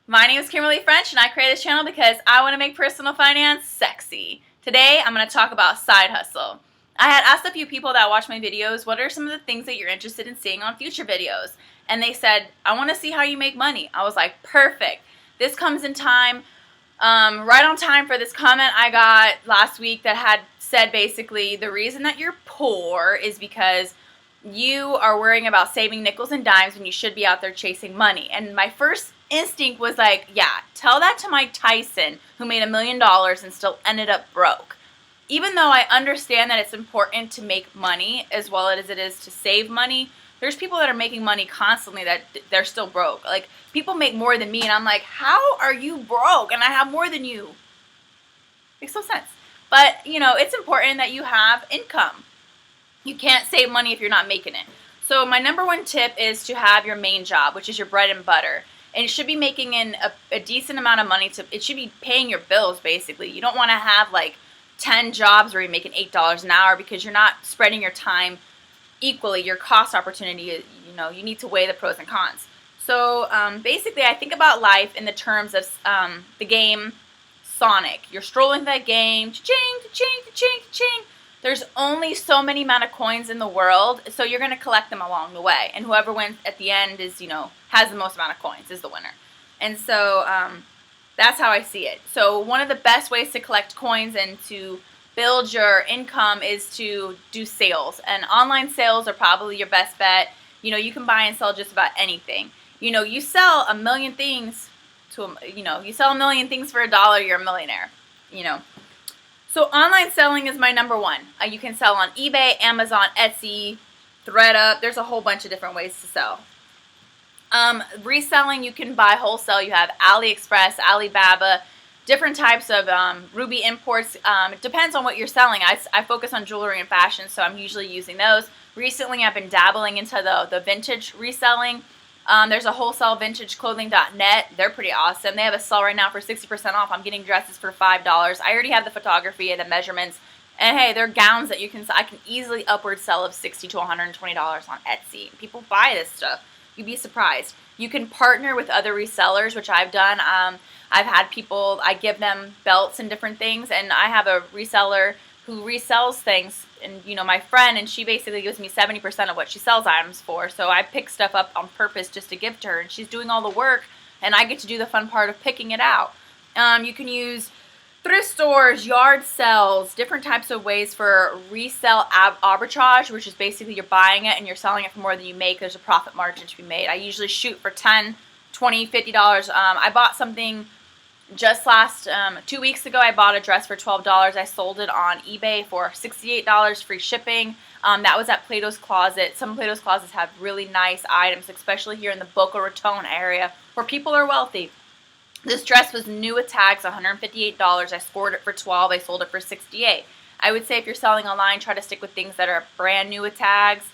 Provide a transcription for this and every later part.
My name is Kimberly French, and I created this channel because I want to make personal finance sexy. Today, I'm going to talk about side hustle. I had asked a few people that watch my videos, what are some of the things that you're interested in seeing on future videos? And they said, I want to see how you make money. I was like, perfect. This comes in time, right on time for this comment I got last week that had said basically the reason that you're poor is because you are worrying about saving nickels and dimes when you should be out there chasing money. And my first instinct was like, yeah, tell that to Mike Tyson, who made $1 million and still ended up broke. Even though I understand that it's important to make money as well as it is to save money, there's people that are making money constantly that they're still broke. Like, people make more than me, and I'm like, how are you broke and I have more than you? Makes no sense. But, you know, it's important that you have income. You can't save money if you're not making it. So my number one tip is to have your main job, which is your bread and butter. And it should be making in a decent amount of money. It should be paying your bills, basically. You don't want to have like 10 jobs where you're making $8 an hour because you're not spreading your time equally. Your cost opportunity, you need to weigh the pros and cons. So basically, I think about life in the terms of the game Sonic. You're strolling that game, cha-ching, cha-ching, cha-ching, cha-ching. There's only so many amount of coins in the world, so you're going to collect them along the way. And whoever wins at the end is, has the most amount of coins is the winner. And so that's how I see it. So one of the best ways to collect coins and to build your income is to do sales. And online sales are probably your best bet. You can buy and sell just about anything. You sell a million things you sell a million things for $1, you're a millionaire. So online selling is my number one. You can sell on eBay, Amazon, Etsy, ThreadUp. There's a whole bunch of different ways to sell. Reselling, you can buy wholesale. You have AliExpress, Alibaba, different types of Ruby imports. It depends on what you're selling. I focus on jewelry and fashion, so I'm usually using those. Recently, I've been dabbling into the vintage reselling. There's a wholesaleVintageClothing.net. They're pretty awesome. They have a sale right now for 60% off. I'm getting dresses for $5. I already have the photography and the measurements. And hey, they're gowns that I can easily upward sell of $60 to $120 on Etsy. People buy this stuff. You'd be surprised. You can partner with other resellers, which I've done. I've had people, I give them belts and different things, and I have a reseller who resells things, and my friend, and she basically gives me 70% of what she sells items for. So I pick stuff up on purpose just to give to her, and she's doing all the work, and I get to do the fun part of picking it out. You can use thrift stores, yard sales, different types of ways for resell arbitrage, which is basically you're buying it and you're selling it for more than you make. There's a profit margin to be made. I usually shoot for $10, $20, $50. I bought something just 2 weeks ago. I bought a dress for $12. I sold it on eBay for $68, free shipping. That was at Plato's Closet. Some Plato's Closets have really nice items, especially here in the Boca Raton area where people are wealthy. This dress was new with tags, $158. I scored it for $12. I sold it for $68. I would say if you're selling online, try to stick with things that are brand new with tags,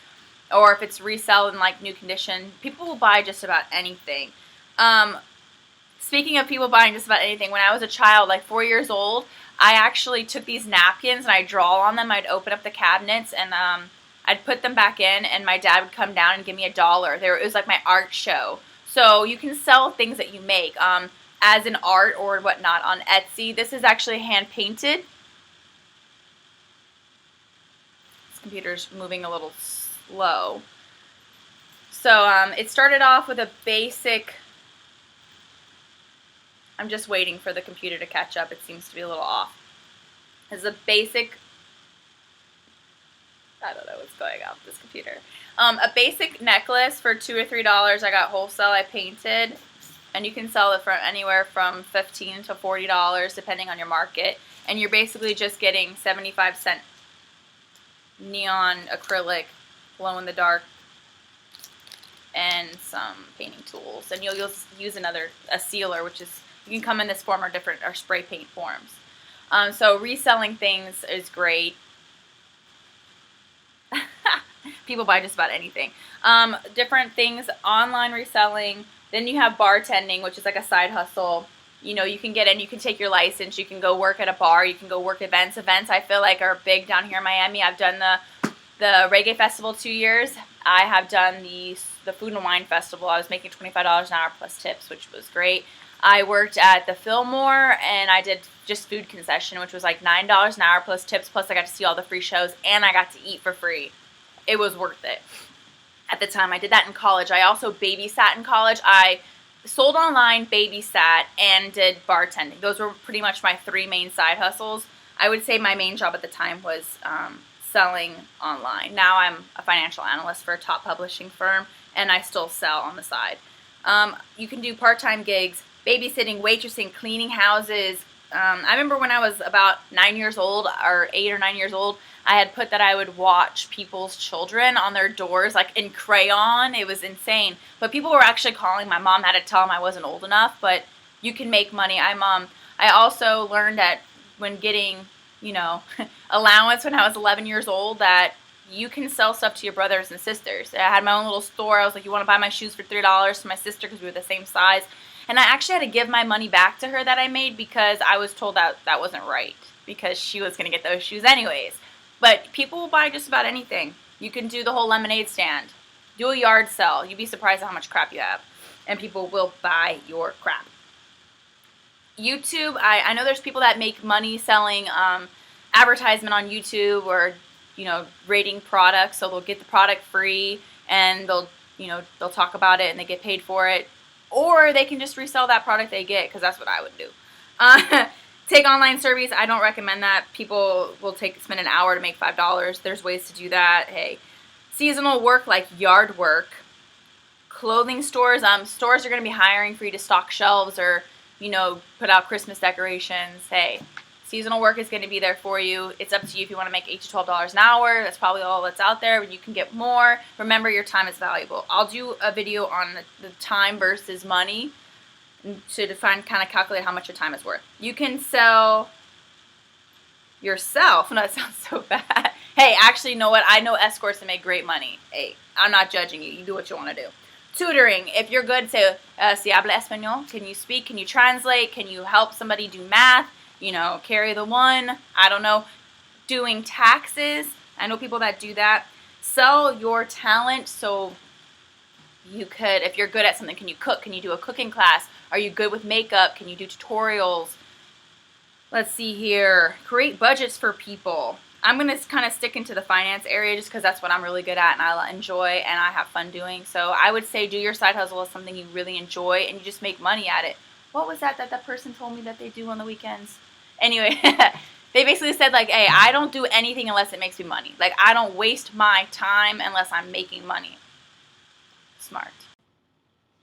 or if it's resell in like new condition. People will buy just about anything. Speaking of people buying just about anything, when I was a child, like 4 years old, I actually took these napkins and I'd draw on them. I'd open up the cabinets and I'd put them back in, and my dad would come down and give me $1. It was like my art show. So you can sell things that you make as an art or whatnot on Etsy. This is actually hand painted. This computer's moving a little slow. So it started off with a basic. I'm just waiting for the computer to catch up. It seems to be a little off. It's a basic. I don't know what's going on with this computer. A basic necklace for $2 or $3. I got wholesale. I painted. And you can sell it for anywhere from $15 to $40 depending on your market. And you're basically just getting 75-cent neon acrylic, glow in the dark, and some painting tools. And you'll use a sealer, which is, you can come in this form or spray paint forms. So reselling things is great. People buy just about anything. Different things, online reselling. Then you have bartending, which is like a side hustle. You can get in, you can take your license, you can go work at a bar, you can go work events. Events I feel like are big down here in Miami. I've done the reggae festival 2 years. I have done the food and wine festival. I was making $25 an hour plus tips, which was great. I worked at the Fillmore, and I did just food concession, which was like $9 an hour plus tips, plus I got to see all the free shows, and I got to eat for free. It was worth it at the time. I did that in college. I also babysat in college. I sold online, babysat, and did bartending. Those were pretty much my 3 main side hustles. I would say my main job at the time was selling online. Now I'm a financial analyst for a top publishing firm, and I still sell on the side. You can do part-time gigs, babysitting, waitressing, cleaning houses. I remember when I was about 9 years old, or 8 or 9 years old, I had put that I would watch people's children on their doors, like in crayon. It was insane. But people were actually calling. My mom had to tell them I wasn't old enough, but you can make money. I also learned that when getting, allowance when I was 11 years old, that you can sell stuff to your brothers and sisters. I had my own little store. I was like, you want to buy my shoes for $3 to my sister because we were the same size. And I actually had to give my money back to her that I made because I was told that that wasn't right because she was going to get those shoes anyways. But people will buy just about anything. You can do the whole lemonade stand. Do a yard sale. You'd be surprised at how much crap you have. And people will buy your crap. YouTube, I know there's people that make money selling advertisement on YouTube or, rating products. So they'll get the product free and they'll talk about it and they get paid for it. Or they can just resell that product they get, because that's what I would do. Take online surveys. I don't recommend that. People will spend an hour to make $5. There's ways to do that. Hey, seasonal work like yard work. Clothing stores. Stores are going to be hiring for you to stock shelves or, put out Christmas decorations. Hey, seasonal work is going to be there for you. It's up to you if you want to make $8 to $12 an hour. That's probably all that's out there, but you can get more. Remember, your time is valuable. I'll do a video on the time versus money to kind of calculate how much your time is worth. You can sell yourself. No, that sounds so bad. Hey, actually, you know what? I know escorts that make great money. Hey, I'm not judging you. You do what you want to do. Tutoring. If you're good, say, si habla español. Can you speak? Can you translate? Can you help somebody do math? Carry the one. I don't know. Doing taxes. I know people that do that. Sell your talent. So you could, if you're good at something, can you cook? Can you do a cooking class? Are you good with makeup? Can you do tutorials? Let's see here. Create budgets for people. I'm going to kind of stick into the finance area just because that's what I'm really good at and I enjoy and I have fun doing. So I would say do your side hustle as something you really enjoy and you just make money at it. What was that person told me that they do on the weekends? Anyway, they basically said like, hey, I don't do anything unless it makes me money. Like, I don't waste my time unless I'm making money. Smart.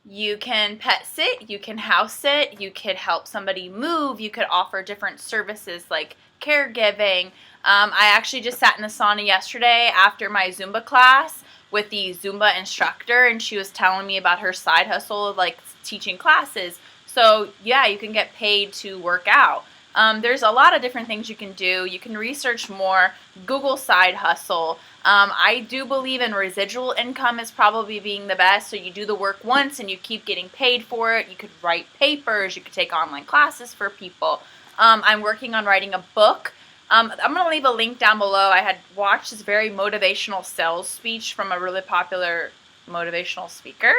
You can pet sit, you can house sit, you could help somebody move, you could offer different services like caregiving. I actually just sat in the sauna yesterday after my Zumba class with the Zumba instructor, and she was telling me about her side hustle of like teaching classes. So yeah, you can get paid to work out. There's a lot of different things you can do. You can research more, Google side hustle. I do believe in residual income as probably being the best. So you do the work once and you keep getting paid for it. You could write papers. You could take online classes for people. I'm working on writing a book. I'm going to leave a link down below. I had watched this very motivational sales speech from a really popular motivational speaker.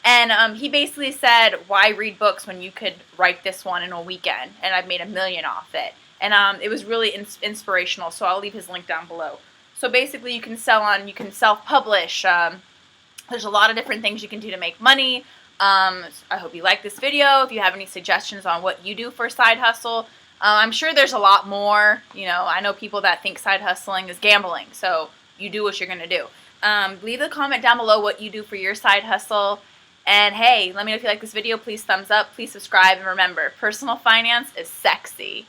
And he basically said, why read books when you could write this one in a weekend? And I've made $1 million off it. And it was really inspirational. So I'll leave his link down below. So basically you can self-publish. There's a lot of different things you can do to make money. I hope you like this video. If you have any suggestions on what you do for side hustle, I'm sure there's a lot more. I know people that think side hustling is gambling. So you do what you're going to do. Leave a comment down below what you do for your side hustle. And hey, let me know if you like this video. Please thumbs up. Please subscribe. And remember, personal finance is sexy.